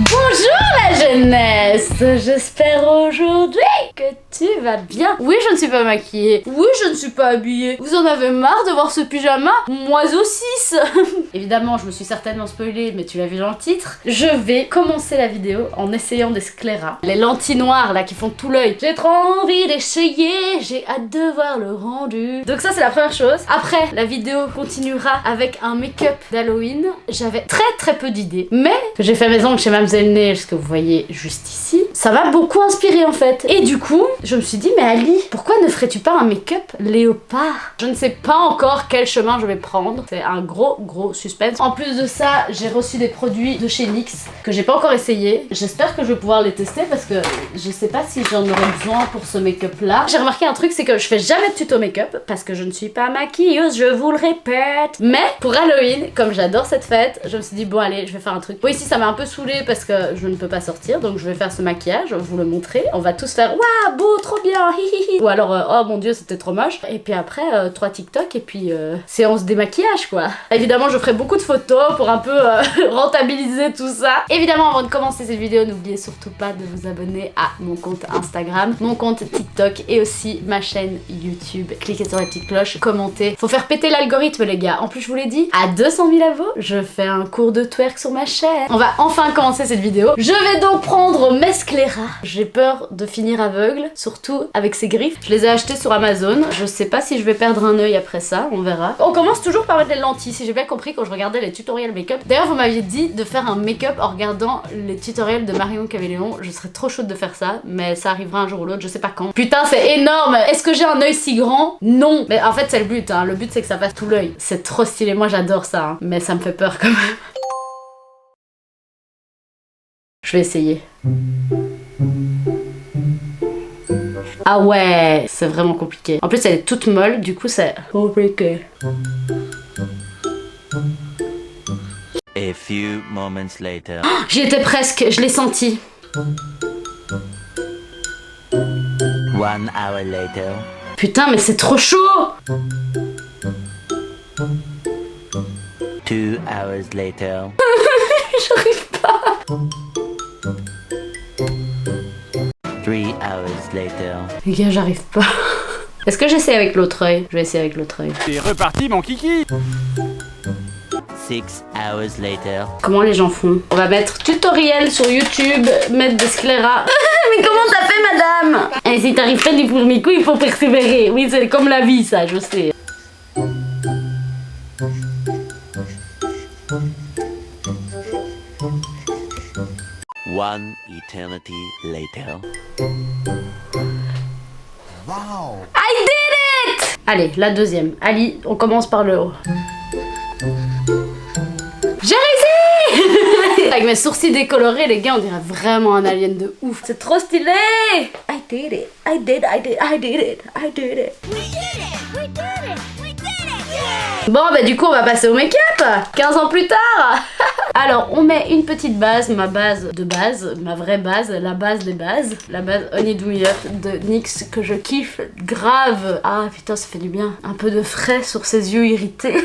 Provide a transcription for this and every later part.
Bonjour la jeunesse, j'espère aujourd'hui que tu vas bien. Oui, je ne suis pas maquillée, oui, je ne suis pas habillée. Vous en avez marre de voir ce pyjama? Moi aussi. Évidemment, je me suis certainement spoilée, mais tu l'as vu dans le titre. Je vais commencer la vidéo en essayant des scléras. Les lentilles noires là qui font tout l'œil. J'ai trop envie d'essayer, j'ai hâte de voir le rendu. Donc ça c'est la première chose. Après, la vidéo continuera avec un make-up d'Halloween. J'avais très peu d'idées, mais j'ai fait mes ongles chez Mademoiselle Nails, ce que vous voyez juste ici. Ça m'a beaucoup inspiré en fait. Et du coup, je me suis dit, mais Ali, pourquoi ne ferais-tu pas un make-up léopard? Je ne sais pas encore quel chemin je vais prendre. C'est un gros suspense. En plus de ça, j'ai reçu des produits de chez NYX que j'ai pas encore essayé. J'espère que je vais pouvoir les tester parce que je sais pas si j'en aurai besoin pour ce make-up là. J'ai remarqué un truc, c'est que je fais jamais de tuto make-up parce que je ne suis pas maquilleuse, je vous le répète. Mais pour Halloween, comme j'adore cette fête, je me suis dit, bon allez, je vais faire un truc. Bon, ici ça m'a un peu saoulée parce que je ne peux pas sortir, donc je vais faire ce maquillage, vous le montrer. On va tous faire, waouh, beau, trop bien, hihihi. Ou alors, oh mon dieu, c'était trop moche. Et puis après, 3 TikTok et puis séance démaquillage quoi. Évidemment, je ferai beaucoup de photos pour un peu rentabiliser tout ça. Évidemment, avant de commencer cette vidéo, n'oubliez surtout pas de vous abonner à mon compte Instagram, mon compte TikTok et aussi ma chaîne YouTube. Cliquez sur la petite cloche, commentez. Faut faire péter l'algorithme les gars. En plus, je vous l'ai dit, à 200 000 abos, je fais un cours de twerk sur ma chaîne. On va enfin commencer cette vidéo. Je vais donc prendre mes scléras. J'ai peur de finir aveugle, surtout avec ces griffes. Je les ai achetés sur Amazon. Je sais pas si je vais perdre un œil après ça, on verra. On commence toujours par mettre les lentilles, si j'ai bien compris quand je regardais les tutoriels make-up. D'ailleurs, vous m'aviez dit de faire un make-up en regardant les tutoriels de Marion Caméléon. Je serais trop chaude de faire ça, mais ça arrivera un jour ou l'autre, je sais pas quand. Putain, c'est énorme! Est-ce que j'ai un œil si grand? Non! Mais en fait, c'est le but, hein. Le but, c'est que ça fasse tout l'œil. C'est trop stylé, moi j'adore ça, hein. Mais ça me fait peur quand même. Je vais essayer. Ah ouais, c'est vraiment compliqué. En plus, elle est toute molle, du coup, c'est compliqué. A few moments later. Oh, j'y étais presque, je l'ai senti. 1 hour later. Putain, mais c'est trop chaud! 2 hours later. J'arrive pas. 3 hours later. Les gars, j'arrive pas. Est-ce que j'essaie avec l'autre œil? Je vais essayer avec l'autre œil. C'est reparti mon kiki. 6 hours later. Comment les gens font? On va mettre tutoriel sur YouTube, mettre des scléras. Mais comment t'as fait, madame? Et si t'arrives pas du premier coup, il faut persévérer. Oui, c'est comme la vie, ça, je sais. One eternity later. Wow. I did it! Allez, la deuxième. Ali, on commence par le haut. J'ai réussi! Avec mes sourcils décolorés, les gars, on dirait vraiment un alien de ouf. C'est trop stylé! I did it! I did it! I did it! I did it! We did it! We did it! We did it! Yeah! Bon, bah du coup, on va passer au make-up 15 ans plus tard. Alors, on met une petite base, ma base de base, ma vraie base, la base des bases. La base Honey Do Me Up de NYX que je kiffe grave. Ah putain, ça fait du bien. Un peu de frais sur ses yeux irrités.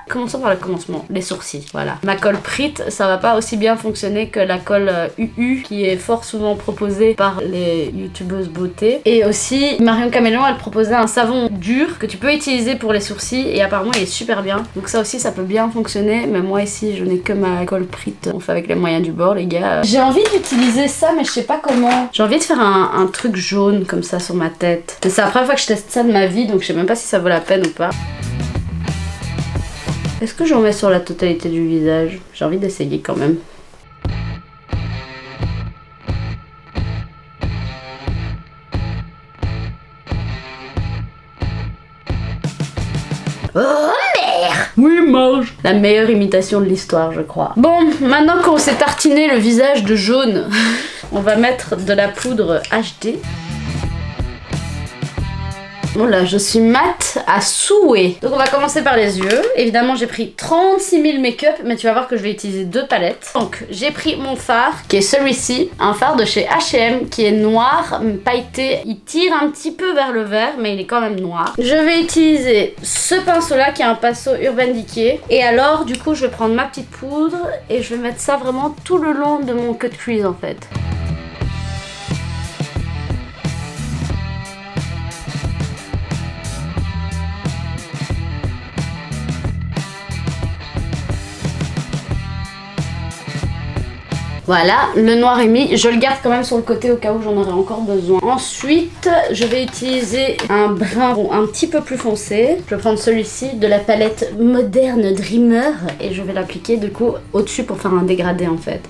Commençons par le commencement, les sourcils, voilà. Ma colle Prit, ça va pas aussi bien fonctionner que la colle UU qui est fort souvent proposée par les youtubeuses beauté. Et aussi, Marion Caméléon, elle proposait un savon dur que tu peux utiliser pour les sourcils et apparemment il est super bien. Donc ça aussi, ça peut bien fonctionner, mais moi ici, je n'ai que ma colle Prit. On fait avec les moyens du bord, les gars. J'ai envie d'utiliser ça, mais je sais pas comment. J'ai envie de faire un truc jaune comme ça sur ma tête. Mais c'est la première fois que je teste ça de ma vie, donc je sais même pas si ça vaut la peine ou pas. Est-ce que j'en mets sur la totalité du visage? J'ai envie d'essayer quand même. Oh merde! Oui, mange! La meilleure imitation de l'histoire, je crois. Bon, maintenant qu'on s'est tartiné le visage de jaune, on va mettre de la poudre HD. Oh là, je suis mat à souhait. Donc on va commencer par les yeux. Évidemment, j'ai pris 36 000 make-up, mais tu vas voir que je vais utiliser 2 palettes. Donc j'ai pris mon fard, qui est celui-ci, un fard de chez H&M, qui est noir, pailleté. Il tire un petit peu vers le vert, mais il est quand même noir. Je vais utiliser ce pinceau-là, qui est un pinceau Urban Decay. Et alors, du coup, je vais prendre ma petite poudre et je vais mettre ça vraiment tout le long de mon cut crease, en fait. Voilà, le noir est mis. Je le garde quand même sur le côté au cas où j'en aurais encore besoin. Ensuite, je vais utiliser un brun un petit peu plus foncé. Je vais prendre celui-ci de la palette Modern Dreamer et je vais l'appliquer du coup au-dessus pour faire un dégradé en fait.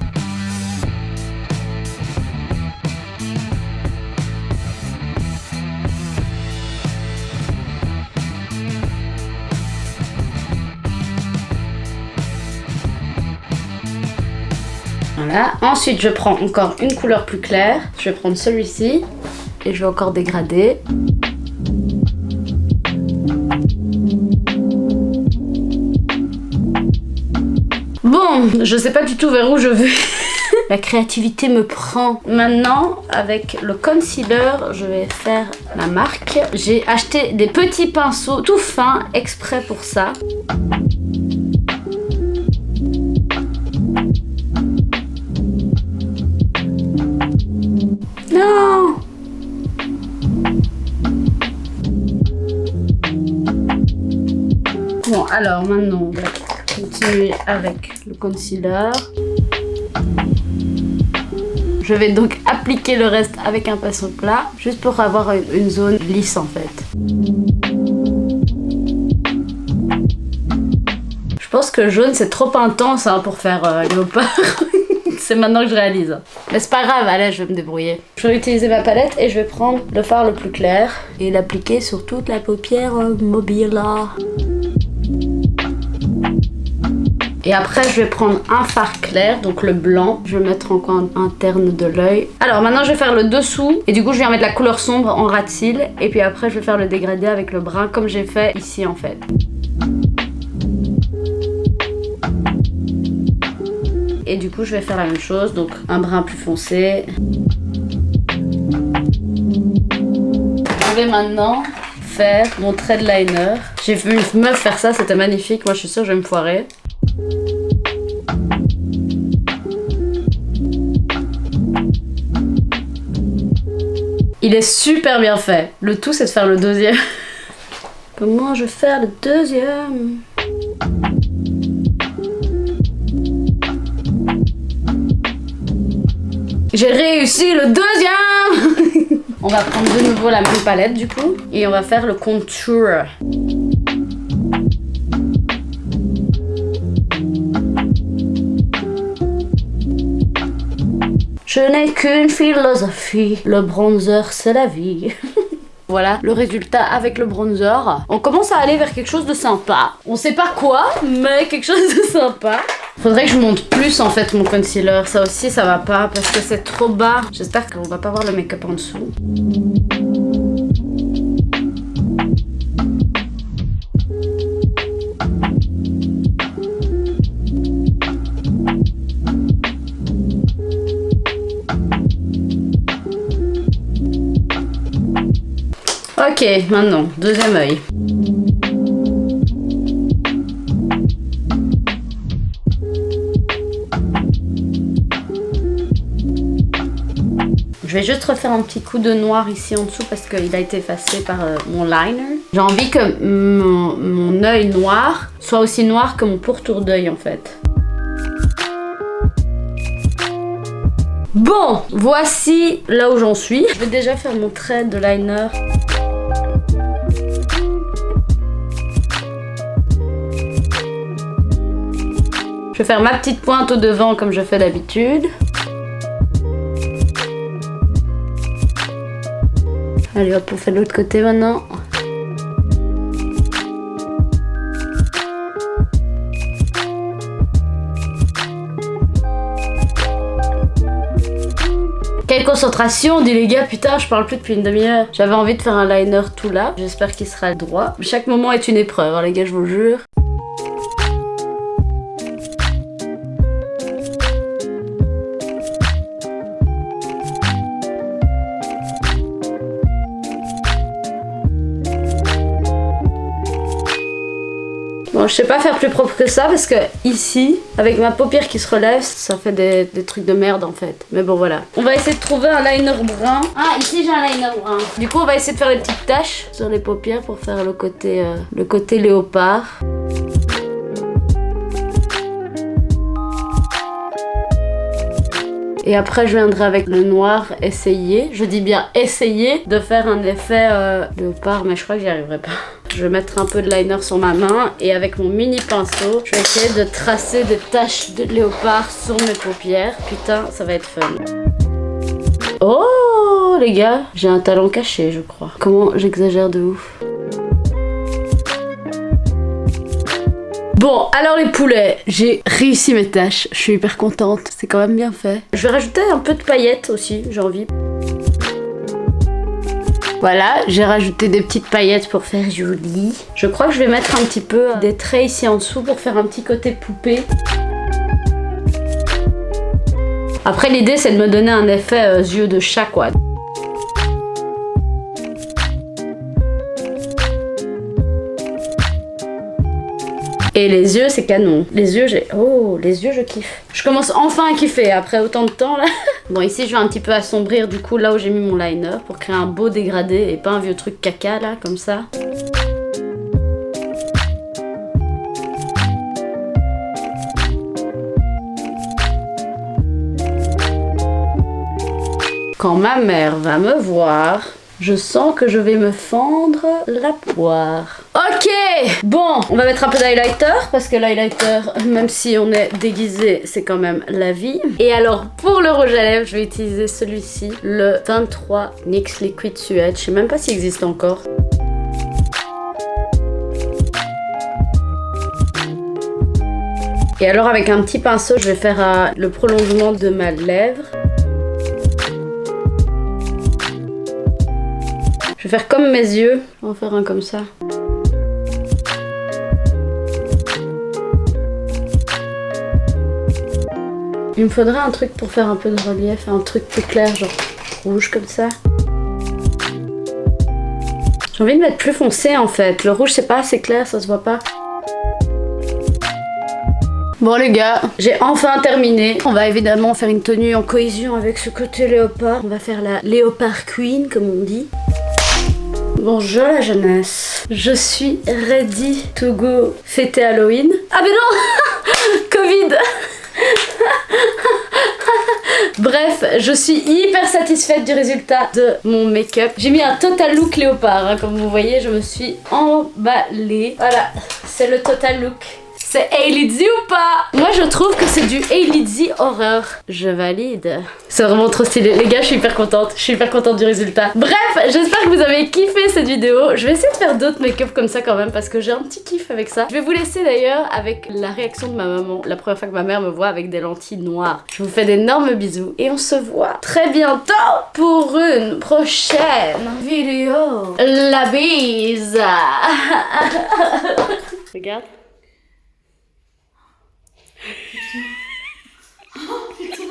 Voilà. Ensuite, je prends encore une couleur plus claire. Je vais prendre celui-ci et je vais encore dégrader. Bon, je sais pas du tout vers où je vais. La créativité me prend. Maintenant, avec le concealer, je vais faire la marque. J'ai acheté des petits pinceaux tout fins exprès pour ça. Non! Bon, alors maintenant, on va continuer avec le concealer. Je vais donc appliquer le reste avec un pinceau plat, juste pour avoir une zone lisse en fait. Je pense que jaune c'est trop intense hein, pour faire léopard. C'est maintenant que je réalise. Mais c'est pas grave, allez, je vais me débrouiller. Je vais utiliser ma palette et je vais prendre le fard le plus clair et l'appliquer sur toute la paupière mobile. Et après, je vais prendre un fard clair, donc le blanc. Je vais mettre en coin interne de l'œil. Alors maintenant, je vais faire le dessous. Et du coup, je viens mettre la couleur sombre en ras de cils. Et puis après, je vais faire le dégradé avec le brun, comme j'ai fait ici en fait. Et du coup, je vais faire la même chose, donc un brun plus foncé. Je vais maintenant faire mon thread liner. J'ai vu une meuf faire ça, c'était magnifique. Moi, je suis sûre que je vais me foirer. Il est super bien fait. Le tout, c'est de faire le deuxième. Comment je vais faire le deuxième ? J'ai réussi le deuxième. On va prendre de nouveau la même palette du coup. Et on va faire le contour. Je n'ai qu'une philosophie. Le bronzer, c'est la vie. Voilà le résultat avec le bronzer. On commence à aller vers quelque chose de sympa. On sait pas quoi, mais quelque chose de sympa. Faudrait que je monte plus en fait mon concealer. Ça aussi ça va pas parce que c'est trop bas. J'espère qu'on va pas voir le make-up en dessous. Ok, maintenant, deuxième œil. Je vais juste refaire un petit coup de noir ici en dessous parce qu'il a été effacé par mon liner. J'ai envie que mon œil noir soit aussi noir que mon pourtour d'œil en fait. Bon, voici là où j'en suis. Je vais déjà faire mon trait de liner. Je vais faire ma petite pointe au devant comme je fais d'habitude. Allez hop, on fait de l'autre côté maintenant. Quelle concentration, dit les gars, putain, je parle plus depuis une demi-heure. J'avais envie de faire un liner tout là, j'espère qu'il sera droit. Chaque moment est une épreuve, hein, les gars, je vous le jure. Bon, je sais pas faire plus propre que ça parce que ici, avec ma paupière qui se relève, ça fait des trucs de merde en fait. Mais bon, voilà. On va essayer de trouver un liner brun. Ah, ici j'ai un liner brun. Du coup, on va essayer de faire les petites taches sur les paupières pour faire le côté léopard. Et après, je viendrai avec le noir essayer, je dis bien essayer, de faire un effet léopard, mais je crois que j'y arriverai pas. Je vais mettre un peu de liner sur ma main et avec mon mini pinceau, je vais essayer de tracer des taches de léopard sur mes paupières. Putain, ça va être fun. Oh les gars, j'ai un talent caché, je crois. Comment j'exagère de ouf. Bon, alors les poulets, j'ai réussi mes tâches, je suis hyper contente, c'est quand même bien fait. Je vais rajouter un peu de paillettes aussi, j'ai envie. Voilà, j'ai rajouté des petites paillettes pour faire joli. Je crois que je vais mettre un petit peu des traits ici en dessous pour faire un petit côté poupée. Après, l'idée c'est de me donner un effet yeux de chat quoi. Et les yeux, c'est canon. Les yeux, les yeux, je kiffe. Je commence enfin à kiffer après autant de temps là. Bon, ici, je vais un petit peu assombrir du coup là où j'ai mis mon liner pour créer un beau dégradé et pas un vieux truc caca là, comme ça. Quand ma mère va me voir, je sens que je vais me fendre la poire. Ok, bon, on va mettre un peu d'highlighter parce que l'highlighter, même si on est déguisé, c'est quand même la vie. Et alors, pour le rouge à lèvres, je vais utiliser celui-ci, le 23 NYX Liquid Suede. Je sais même pas s'il existe encore. Et alors, avec un petit pinceau, je vais faire le prolongement de ma lèvre. Je vais faire comme mes yeux. On va en faire un comme ça. Il me faudrait un truc pour faire un peu de relief, un truc plus clair, genre rouge comme ça. J'ai envie de mettre plus foncé en fait. Le rouge c'est pas assez clair, ça se voit pas. Bon les gars, j'ai enfin terminé. On va évidemment faire une tenue en cohésion avec ce côté léopard. On va faire la léopard queen comme on dit. Bonjour la jeunesse, je suis ready to go fêter Halloween. Ah mais non Covid. Bref, je suis hyper satisfaite du résultat de mon make-up. J'ai mis un total look léopard, hein, comme vous voyez, je me suis emballée. Voilà, c'est le total look. C'est Hailey ou pas? Moi je trouve que c'est du Hailey horreur. Je valide. C'est vraiment trop stylé. Les gars, je suis hyper contente. Je suis hyper contente du résultat. Bref, j'espère que vous avez kiffé cette vidéo. Je vais essayer de faire d'autres make-up comme ça quand même parce que j'ai un petit kiff avec ça. Je vais vous laisser d'ailleurs avec la réaction de ma maman. La première fois que ma mère me voit avec des lentilles noires. Je vous fais d'énormes bisous et on se voit très bientôt pour une prochaine vidéo. La bise. Regarde. Oh putain.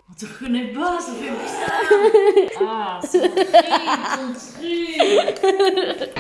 On te reconnaît pas, ça fait bizarre. Ah, c'est horrible ton truc.